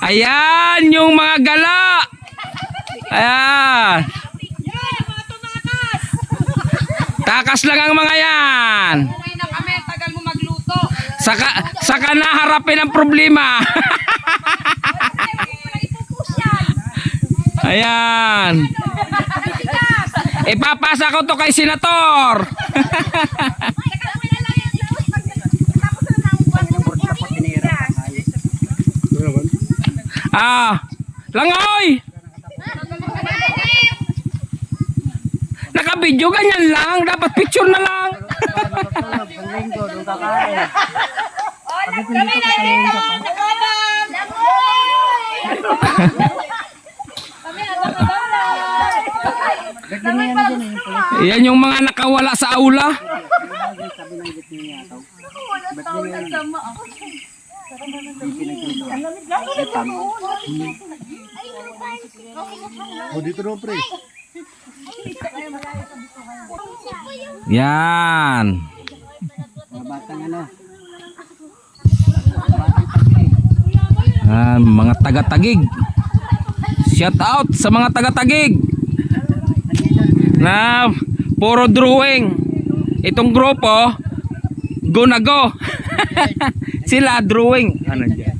Ayan yung mga gala. Ayan. Takas lang ang mga yan. Uwi na kami, tagal mo magluto. Saka na harapin ang problema. Ayan. Ipapasa ko to kay Senator. Langoy! Naka-video ganyan lang, dapat picture na lang. Kami na dito, nakabang! Yan yung mga nakawala sa aula. Dito daw, pre. Yan. Mga taga-tagig. Shout out sa mga taga-tagig. Na puro drawing. Itong grupo go na go. Sila drawing. Ano dyan?